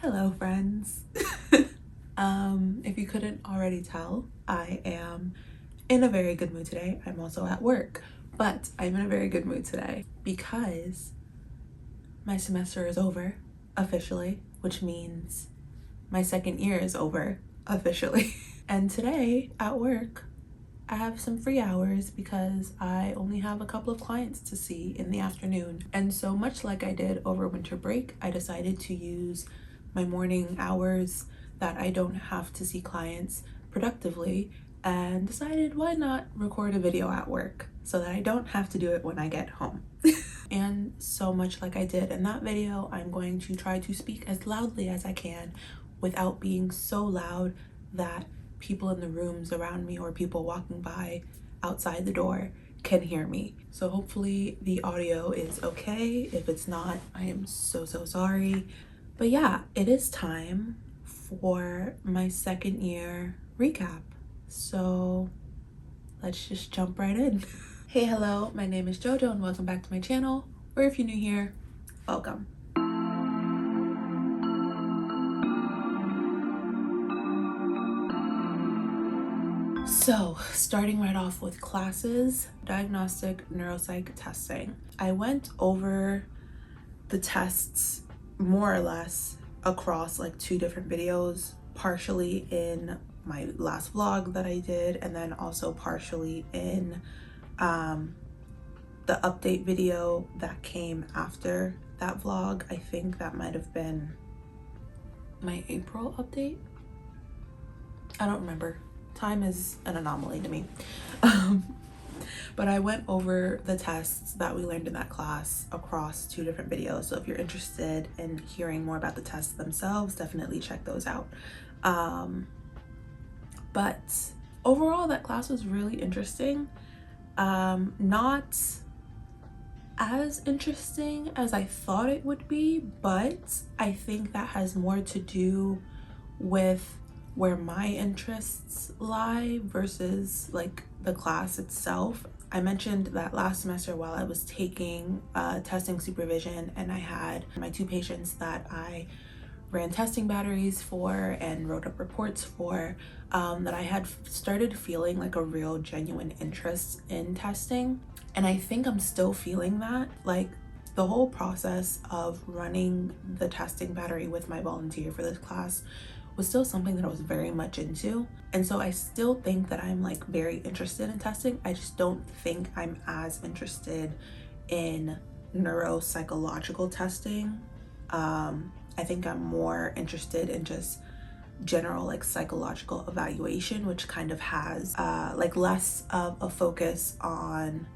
Hello, friends. If you couldn't already tell, I am in a very good mood today. I'm also at work, but I'm in a very good mood today because my semester is over officially, which means my second year is over officially. And today at work, I have some free hours because I only have a couple of clients to see in the afternoon. And so much like I did over winter break, I decided to use my morning hours that I don't have to see clients productively and decided why not record a video at work so that I don't have to do it when I get home. And so much like I did in that video, I'm going to try to speak as loudly as I can without being so loud that people in the rooms around me or people walking by outside the door can hear me. So hopefully the audio is okay. If it's not, I am so sorry. But yeah, it is time for my second year recap. So let's just jump right in. Hey, hello, my name is Jojo and welcome back to my channel. Or if you're new here, welcome. So, starting right off with classes, diagnostic neuropsych testing. I went over the tests more or less across like 2 different videos, partially in my last vlog that I did, and then also partially in the update video that came after that vlog. I think that might have been my April update. I don't remember. Time is an anomaly to me. But I went over the tests that we learned in that class across 2 different videos. So if you're interested in hearing more about the tests themselves, definitely check those out. But overall, that class was really interesting. Not as interesting as I thought it would be, but I think that has more to do with where my interests lie versus like the class itself. I mentioned that last semester while I was taking testing supervision, and I had my 2 patients that I ran testing batteries for and wrote up reports for, that I had started feeling like a real genuine interest in testing. And I think I'm still feeling that. Like, the whole process of running the testing battery with my volunteer for this class was still something that I was very much into. And so I still think that I'm like very interested in testing. I just don't think I'm as interested in neuropsychological testing. I think I'm more interested in just general like psychological evaluation, which kind of has like less of a focus on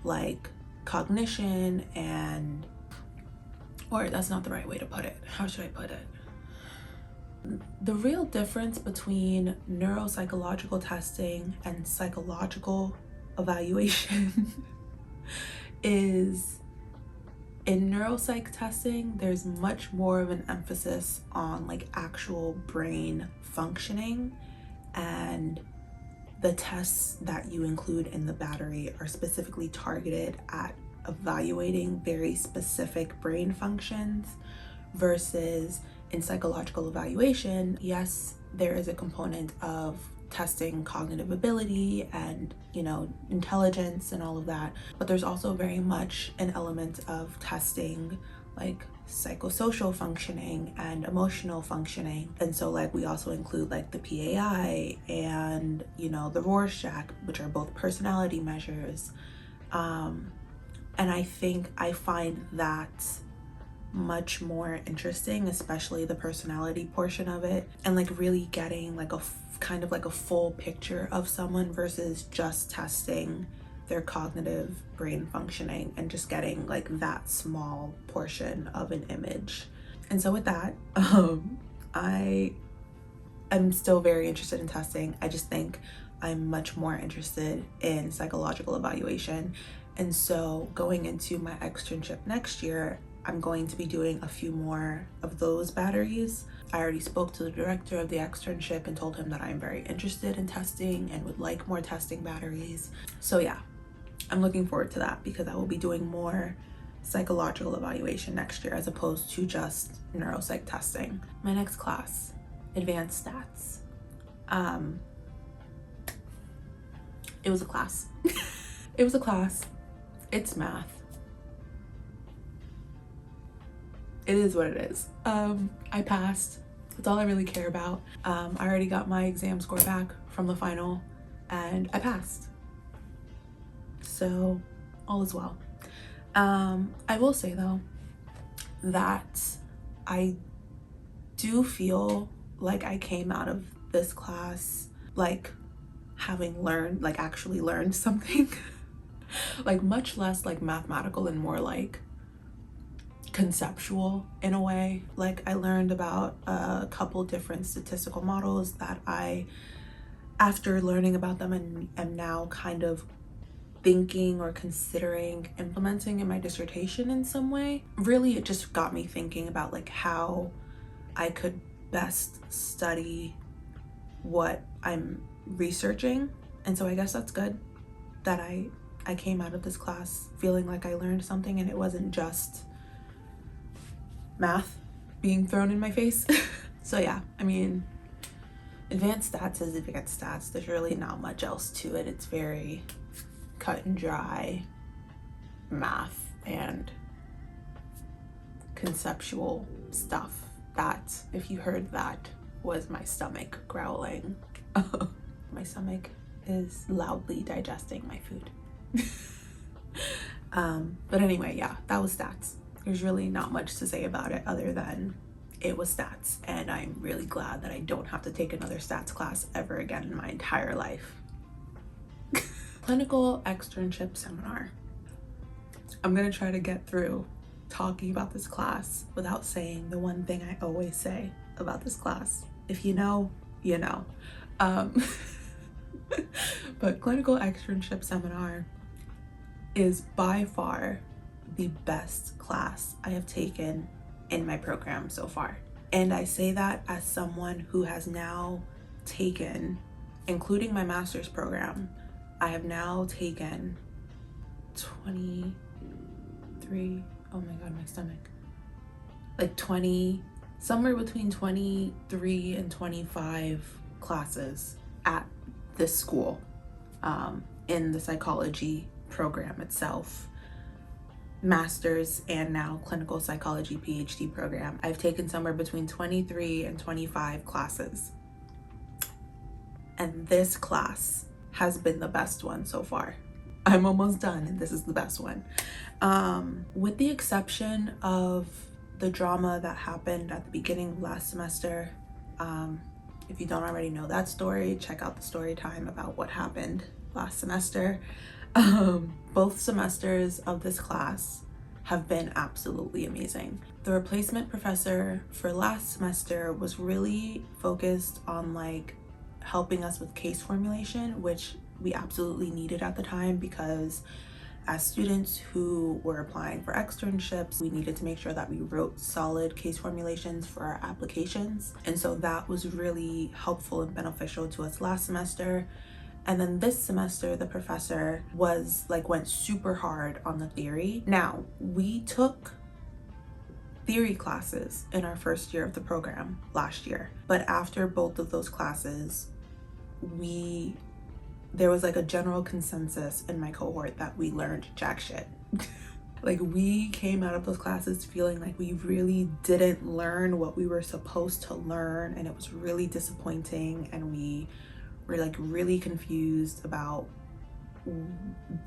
like cognition and, or that's not the right way to put it. How should I put it? The real difference between neuropsychological testing and psychological evaluation is in neuropsych testing, there's much more of an emphasis on like actual brain functioning, and the tests that you include in the battery are specifically targeted at evaluating very specific brain functions, versus in psychological evaluation, yes, there is a component of testing cognitive ability and, you know, intelligence and all of that, but there's also very much an element of testing like psychosocial functioning and emotional functioning. And so like we also include like the PAI and, you know, the Rorschach, which are both personality measures. And I think I find that much more interesting, especially the personality portion of it, and like really getting like a kind of like a full picture of someone versus just testing their cognitive brain functioning and just getting like that small portion of an image. And so with that, I am still very interested in testing. I just think I'm much more interested in psychological evaluation. And so going into my externship next year, I'm going to be doing a few more of those batteries. I already spoke to the director of the externship and told him that I'm very interested in testing and would like more testing batteries. So yeah, I'm looking forward to that because I will be doing more psychological evaluation next year as opposed to just neuropsych testing. My next class, advanced stats. It was a class. It was a class. It's math. It is what it is. I passed. That's all I really care about. I already got my exam score back from the final and I passed. So all is well. I will say though that I do feel like I came out of this class like having learned, like actually learned something. Like much less like mathematical and more like conceptual in a way. Like I learned about a couple different statistical models that I, after learning about them, and am now kind of thinking or considering implementing in my dissertation in some way. Really, it just got me thinking about like how I could best study what I'm researching. And so I guess that's good that I came out of this class feeling like I learned something and it wasn't just math being thrown in my face. So yeah, I mean, advanced stats is advanced stats. There's really not much else to it. It's very cut and dry math and conceptual stuff. That, if you heard that, was my stomach growling. My stomach is loudly digesting my food. But anyway, yeah, that was stats. There's really not much to say about it other than it was stats, and I'm really glad that I don't have to take another stats class ever again in my entire life. Clinical externship seminar. I'm gonna try to get through talking about this class without saying the one thing I always say about this class. If you know, you know. But clinical externship seminar is by far the best class I have taken in my program so far. And I say that as someone who has now taken, including my master's program, I have now taken 23, oh my God, my stomach. Like 20, somewhere between 23 and 25 classes at this school, in the psychology program itself. Master's and now clinical psychology PhD program. I've taken somewhere between 23 and 25 classes. And this class has been the best one so far. I'm almost done and this is the best one. With the exception of the drama that happened at the beginning of last semester. If you don't already know that story, check out the story time about what happened last semester. Both semesters of this class have been absolutely amazing. The replacement professor for last semester was really focused on like helping us with case formulation, which we absolutely needed at the time because as students who were applying for externships, we needed to make sure that we wrote solid case formulations for our applications. And so that was really helpful and beneficial to us last semester. And then this semester, the professor went super hard on the theory. Now, we took theory classes in our first year of the program last year, but after both of those classes, there was like a general consensus in my cohort that we learned jack shit. Like we came out of those classes feeling like we really didn't learn what we were supposed to learn, and it was really disappointing, and we were like really confused about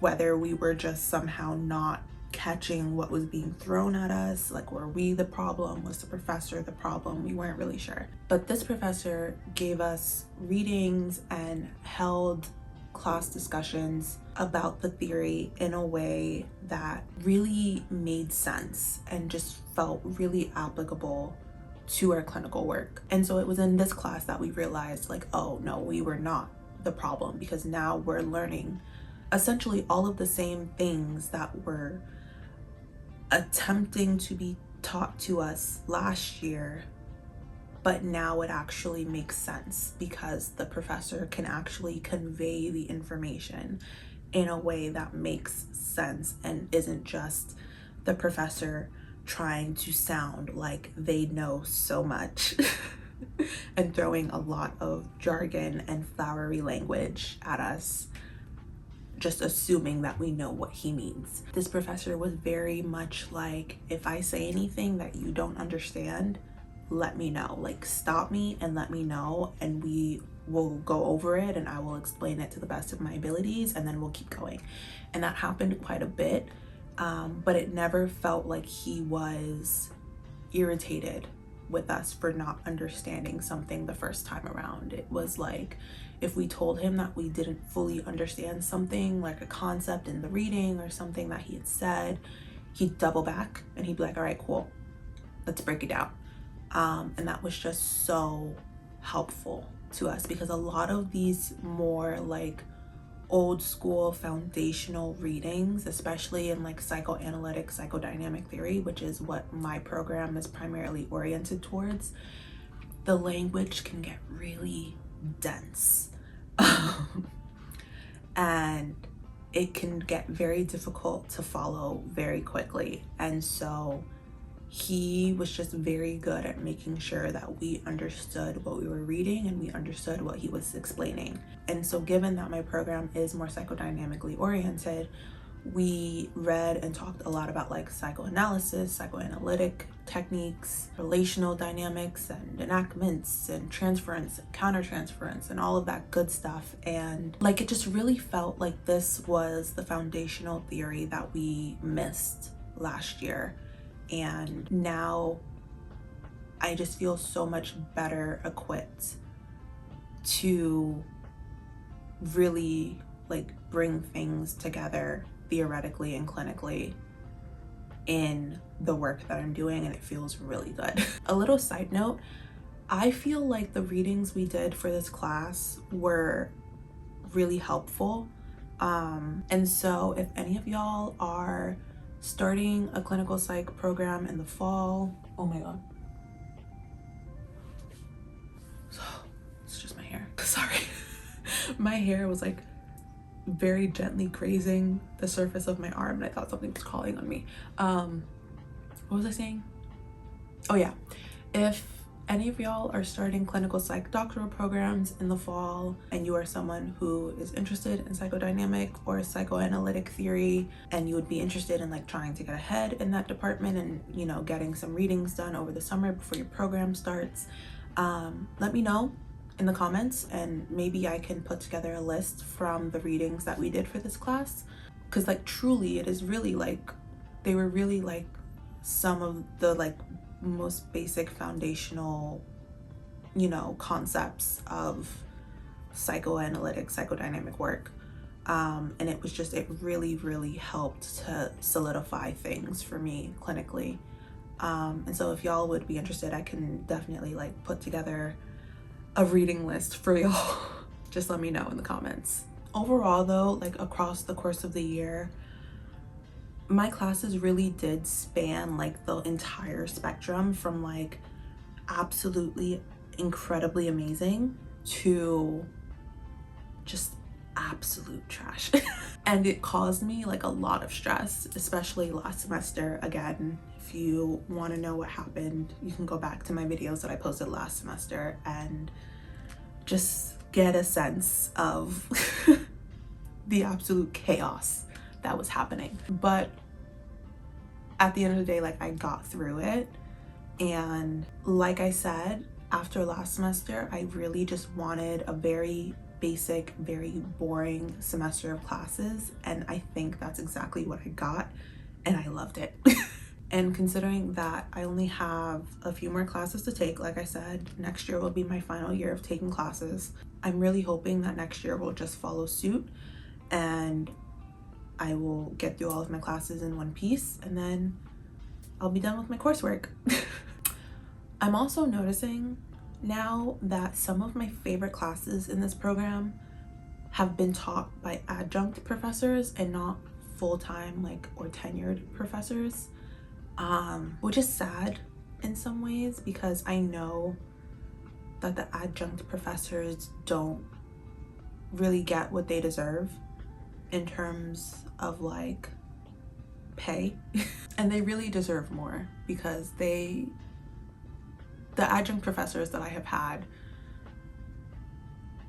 whether we were just somehow not catching what was being thrown at us. Like, were we the problem? Was the professor the problem? We weren't really sure. But this professor gave us readings and held class discussions about the theory in a way that really made sense and just felt really applicable to our clinical work. And so it was in this class that we realized like, oh no, we were not the problem, because now we're learning essentially all of the same things that were attempting to be taught to us last year, but now it actually makes sense because the professor can actually convey the information in a way that makes sense and isn't just the professor trying to sound like they know so much and throwing a lot of jargon and flowery language at us, just assuming that we know what he means. This professor was very much like, if I say anything that you don't understand, let me know. Like, stop me and let me know, and we will go over it and I will explain it to the best of my abilities, and then we'll keep going. And that happened quite a bit, but it never felt like he was irritated with us for not understanding something the first time around. It was like, if we told him that we didn't fully understand something, like a concept in the reading or something that he had said, he'd double back and he'd be like, all right, cool, let's break it down. And that was just so helpful to us, because a lot of these more like old school foundational readings, especially in like psychoanalytic psychodynamic theory, which is what my program is primarily oriented towards, the language can get really dense and it can get very difficult to follow very quickly. And so he was just very good at making sure that we understood what we were reading and we understood what he was explaining. And so given that my program is more psychodynamically oriented, we read and talked a lot about like psychoanalysis, psychoanalytic techniques, relational dynamics and enactments and transference and countertransference and all of that good stuff. And like, it just really felt like this was the foundational theory that we missed last year. And now I just feel so much better equipped to really like bring things together theoretically and clinically in the work that I'm doing, and it feels really good. A little side note, I feel like the readings we did for this class were really helpful. And so if any of y'all are starting a clinical psych program in the fall, oh my god, it's just my hair, sorry. My hair was like very gently grazing the surface of my arm and I thought something was calling on me. What was I saying? Oh yeah, if any of y'all are starting clinical psych doctoral programs in the fall and you are someone who is interested in psychodynamic or psychoanalytic theory and you would be interested in like trying to get ahead in that department and, you know, getting some readings done over the summer before your program starts, let me know in the comments and maybe I can put together a list from the readings that we did for this class, because like truly it is really like, they were really like some of the like most basic foundational, you know, concepts of psychoanalytic psychodynamic work, and it was just, it really helped to solidify things for me clinically, and so if y'all would be interested, I can definitely like put together a reading list for y'all. Just let me know in the comments. Overall though, like across the course of the year, my classes really did span like the entire spectrum, from like absolutely incredibly amazing to just absolute trash. And it caused me like a lot of stress, especially last semester. Again, if you want to know what happened, you can go back to my videos that I posted last semester and just get a sense of the absolute chaos that was happening. But at the end of the day, like I got through it. And like I said, after last semester, I really just wanted a very basic, very boring semester of classes. And I think that's exactly what I got. And I loved it. And considering that I only have a few more classes to take, like I said, next year will be my final year of taking classes. I'm really hoping that next year will just follow suit and I will get through all of my classes in one piece and then I'll be done with my coursework. I'm also noticing now that some of my favorite classes in this program have been taught by adjunct professors and not full-time like or tenured professors, which is sad in some ways, because I know that the adjunct professors don't really get what they deserve in terms of like pay. And they really deserve more, because the adjunct professors that I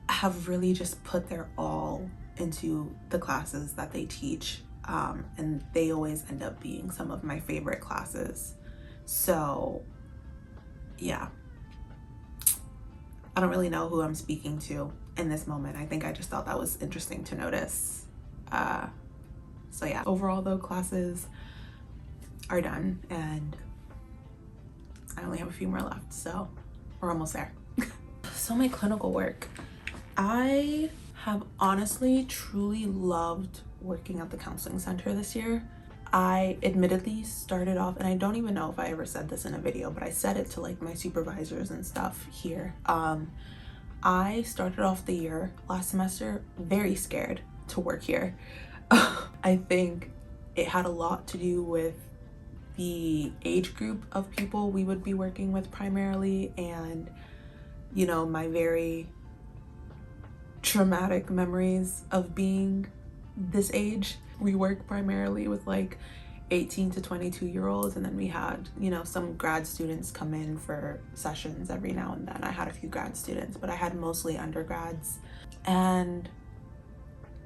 have really just put their all into the classes that they teach, and they always end up being some of my favorite classes. So yeah, I don't really know who I'm speaking to in this moment. I think I just thought that was interesting to notice. So yeah, overall though, classes are done and I only have a few more left, so we're almost there. So my clinical work, I have honestly truly loved working at the counseling center this year. I admittedly started off, and I don't even know if I ever said this in a video, but I said it to like my supervisors and stuff here. I started off the year last semester very scared to work here. I think it had a lot to do with the age group of people we would be working with primarily, and you know, my very traumatic memories of being this age. We work primarily with like 18 to 22 year olds, and then we had, you know, some grad students come in for sessions every now and then. I had a few grad students, but I had mostly undergrads. And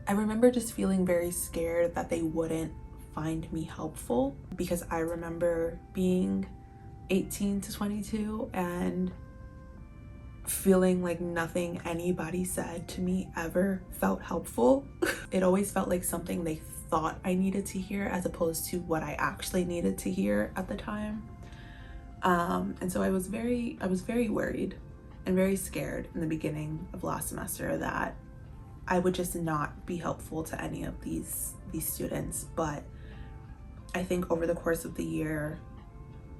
I remember just feeling very scared that they wouldn't find me helpful, because I remember being 18 to 22 and feeling like nothing anybody said to me ever felt helpful. It always felt like something they thought I needed to hear as opposed to what I actually needed to hear at the time. And so I was very worried and very scared in the beginning of last semester that I would just not be helpful to any of these students. But I think over the course of the year,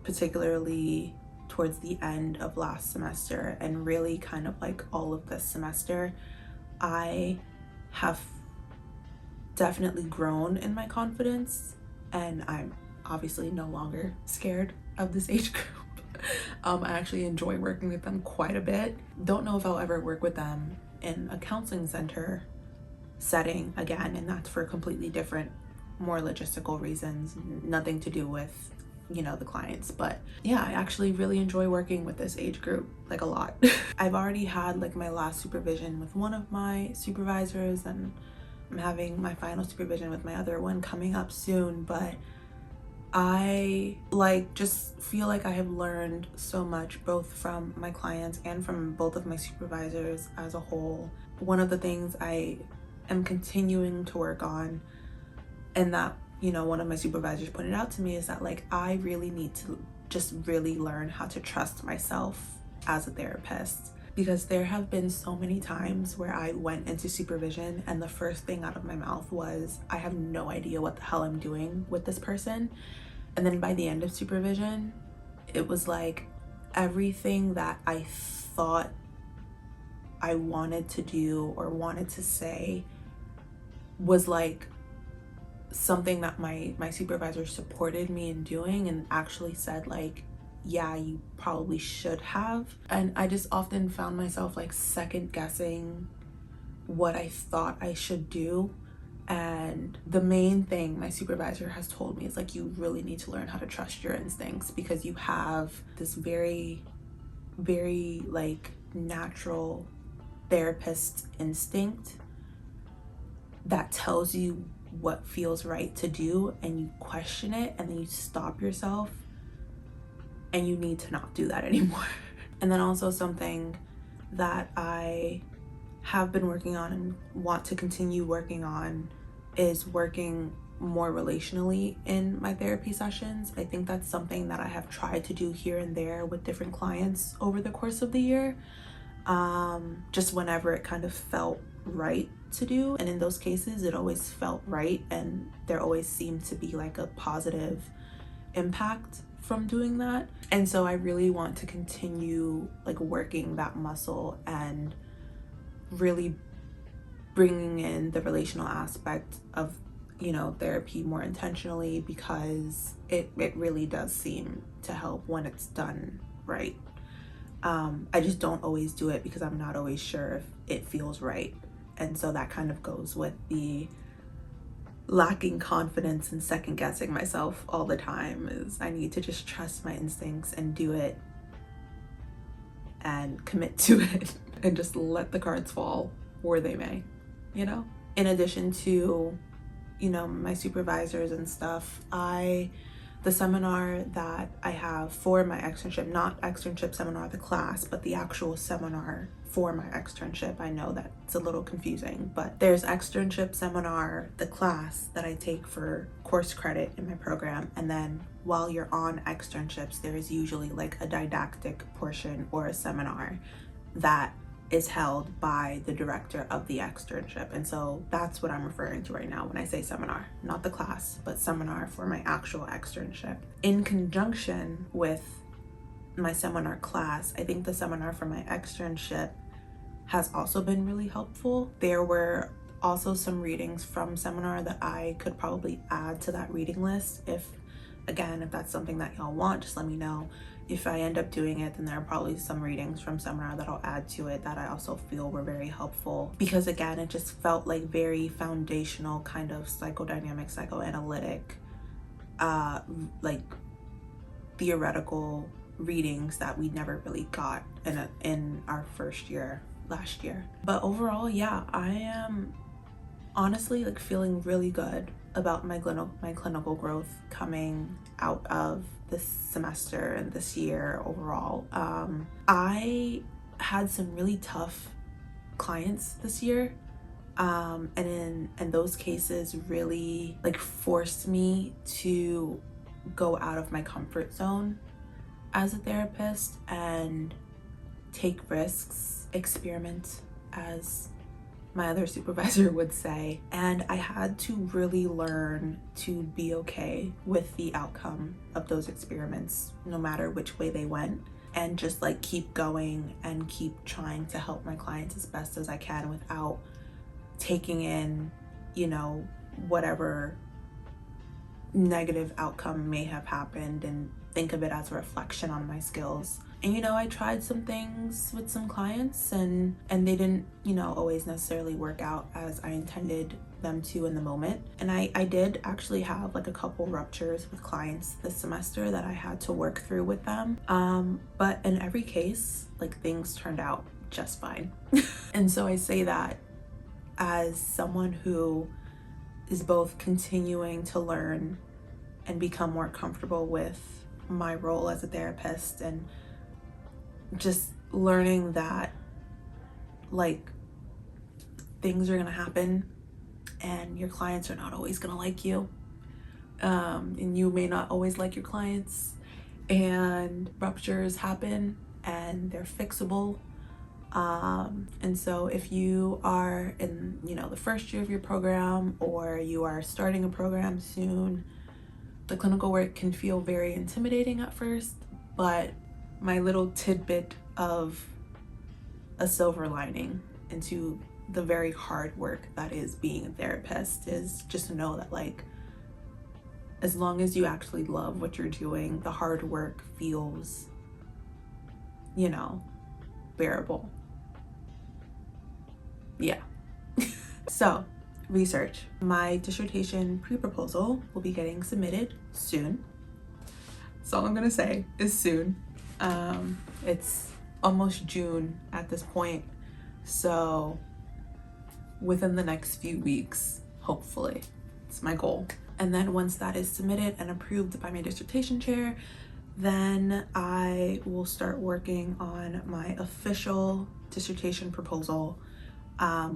particularly towards the end of last semester and really kind of like all of this semester, I have definitely grown in my confidence, and I'm obviously no longer scared of this age group. I actually enjoy working with them quite a bit. Don't know if I'll ever work with them in a counseling center setting again, and that's for completely different, more logistical reasons, nothing to do with, you know, the clients. But yeah, I actually really enjoy working with this age group, like a lot. I've already had like my last supervision with one of my supervisors, and I'm having my final supervision with my other one coming up soon. But I like just feel like I have learned so much, both from my clients and from both of my supervisors as a whole. One of the things I am continuing to work on, and that, you know, one of my supervisors pointed out to me, is that like I really need to just really learn how to trust myself as a therapist, because there have been so many times where I went into supervision and the first thing out of my mouth was, I have no idea what the hell I'm doing with this person. And then by the end of supervision, it was like everything that I thought I wanted to do or wanted to say was like something that my supervisor supported me in doing, and actually said like, yeah, you probably should have. And I just often found myself like second guessing what I thought I should do. And the main thing my supervisor has told me is like, you really need to learn how to trust your instincts, because you have this very like natural therapist instinct that tells you what feels right to do, and you question it, and then you stop yourself, and you need to not do that anymore. And then also something that I have been working on and want to continue working on is working more relationally in my therapy sessions. I think that's something that I have tried to do here and there with different clients over the course of the year, just whenever it kind of felt right to do. And in those cases, it always felt right, and there always seemed to be like a positive impact from doing that. And so I really want to continue like working that muscle and really bringing in the relational aspect of, you know, therapy more intentionally, because it really does seem to help when it's done right. I just don't always do it because I'm not always sure if it feels right. And so that kind of goes with the lacking confidence and second guessing myself all the time is I need to just trust my instincts and do it and commit to it and just let the cards fall where they may, you know? In addition to, you know, my supervisors and stuff, the seminar that I have for my externship, not externship seminar, the class, but the actual seminar for my externship. I know that it's a little confusing, but there's externship seminar, the class that I take for course credit in my program. And then while you're on externships, there is usually like a didactic portion or a seminar that is held by the director of the externship. And so that's what I'm referring to right now when I say seminar, not the class, but seminar for my actual externship. In conjunction with my seminar class, I think the seminar for my externship has also been really helpful. There were also some readings from seminar that I could probably add to that reading list. If that's something that y'all want, just let me know. If I end up doing it, then there are probably some readings from seminar that I'll add to it that I also feel were very helpful, because again, it just felt like very foundational kind of psychodynamic, psychoanalytic, like theoretical readings that we never really got in our first year last year. But overall, yeah, I am honestly like feeling really good about my clinical growth coming out of this semester and this year overall. I had some really tough clients this year, and in those cases really like forced me to go out of my comfort zone as a therapist and take risks, experiment, as my other supervisor would say. And I had to really learn to be okay with the outcome of those experiments, no matter which way they went, and just like keep going and keep trying to help my clients as best as I can without taking in, you know, whatever negative outcome may have happened, and think of it as a reflection on my skills. And you know, I tried some things with some clients and they didn't, you know, always necessarily work out as I intended them to in the moment. And I did actually have like a couple ruptures with clients this semester that I had to work through with them. But in every case, like things turned out just fine. And so I say that as someone who is both continuing to learn and become more comfortable with my role as a therapist, and just learning that like things are gonna happen and your clients are not always gonna like you, and you may not always like your clients, and ruptures happen and they're fixable. And so if you are in, you know, the first year of your program, or you are starting a program soon, the clinical work can feel very intimidating at first, but my little tidbit of a silver lining into the very hard work that is being a therapist is just to know that like, as long as you actually love what you're doing, the hard work feels, you know, bearable. Yeah. So, research. My dissertation pre-proposal will be getting submitted soon. That's all I'm gonna say, is soon. It's almost June at this point, so within the next few weeks, hopefully. It's my goal. And then once that is submitted and approved by my dissertation chair, then I will start working on my official dissertation proposal,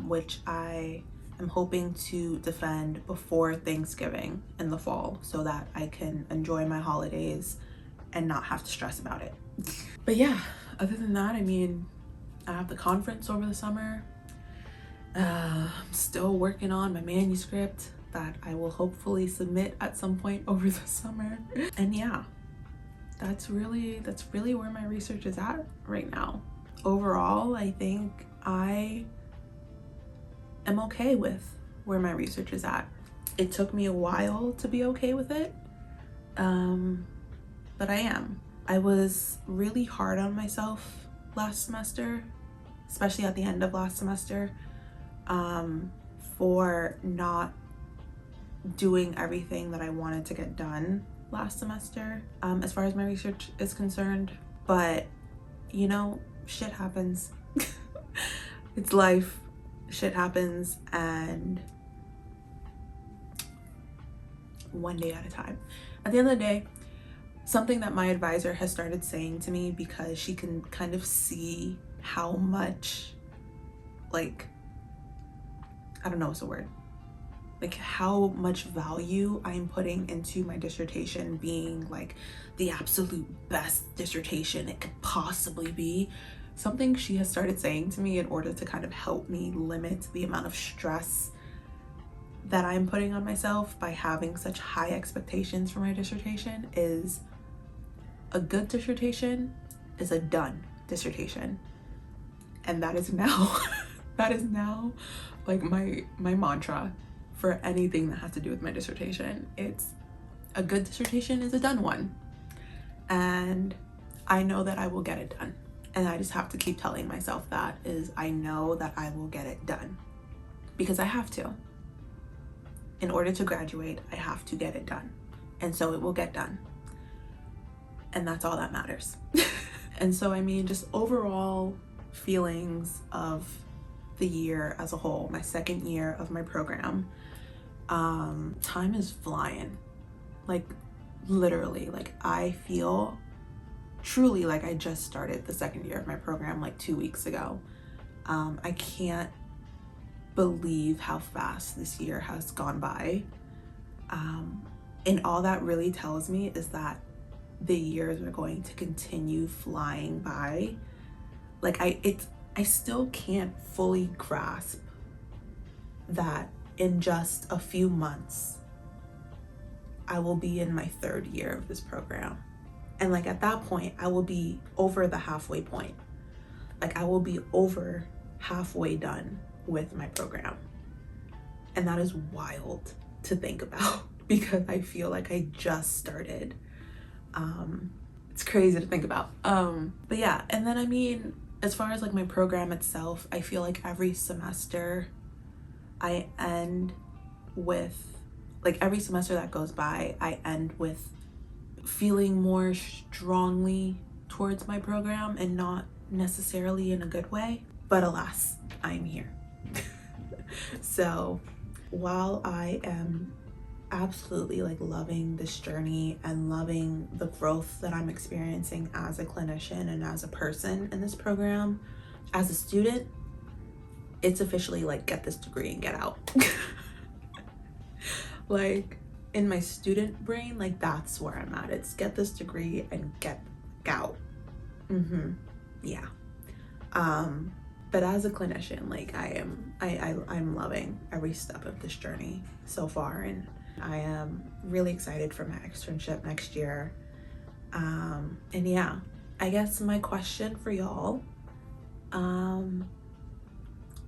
which I am hoping to defend before Thanksgiving in the fall, so that I can enjoy my holidays and not have to stress about it. But yeah, other than that, I mean, I have the conference over the summer. I'm still working on my manuscript that I will hopefully submit at some point over the summer. And yeah, that's really where my research is at right now. Overall, I think I am okay with where my research is at. It took me a while to be okay with it, but I am. I was really hard on myself last semester, especially at the end of last semester, for not doing everything that I wanted to get done last semester as far as my research is concerned. But you know, shit happens. It's life. Shit happens, and one day at a time. At the end of the day, something that my advisor has started saying to me, because she can kind of see how much, like, I don't know what's the word, like how much value I'm putting into my dissertation being like the absolute best dissertation it could possibly be. Something she has started saying to me in order to kind of help me limit the amount of stress that I'm putting on myself by having such high expectations for my dissertation is a good dissertation is a done dissertation. And that is now that is now like my mantra for anything that has to do with my dissertation. It's a good dissertation is a done one, and I know that I will get it done. And I just have to keep telling myself that, is I know that I will get it done, because I have to. In order to graduate, I have to get it done, and so it will get done, and that's all that matters. And so, I mean, just overall feelings of the year as a whole, my second year of my program, time is flying, like literally. Like I feel truly like I just started the second year of my program like 2 weeks ago. I can't believe how fast this year has gone by. And all that really tells me is that the years are going to continue flying by. Like I still can't fully grasp that in just a few months I will be in my third year of this program. And like at that point, I will be over the halfway point. Like I will be over halfway done with my program. And that is wild to think about because I feel like I just started. It's crazy to think about. But yeah, and then I mean, as far as like my program itself, I feel like every semester I end with, like every semester that goes by, I end with feeling more strongly towards my program, and not necessarily in a good way, but alas, I'm here. So while I am absolutely like loving this journey and loving the growth that I'm experiencing as a clinician and as a person in this program, as a student, it's officially like get this degree and get out. Like in my student brain, like that's where I'm at. It's get this degree and get out. Yeah. But as a clinician, like I'm loving every step of this journey so far, and I am really excited for my externship next year. And yeah, I guess my question for y'all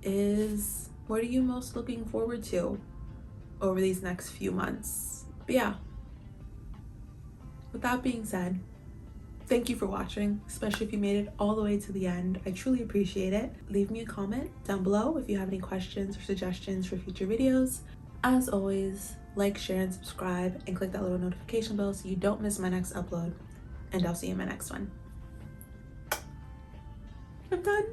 is, what are you most looking forward to over these next few months? But yeah, with that being said, thank you for watching, especially if you made it all the way to the end. I truly appreciate it. Leave me a comment down below if you have any questions or suggestions for future videos. As always, like, share, and subscribe, and click that little notification bell so you don't miss my next upload. And I'll see you in my next one. I'm done.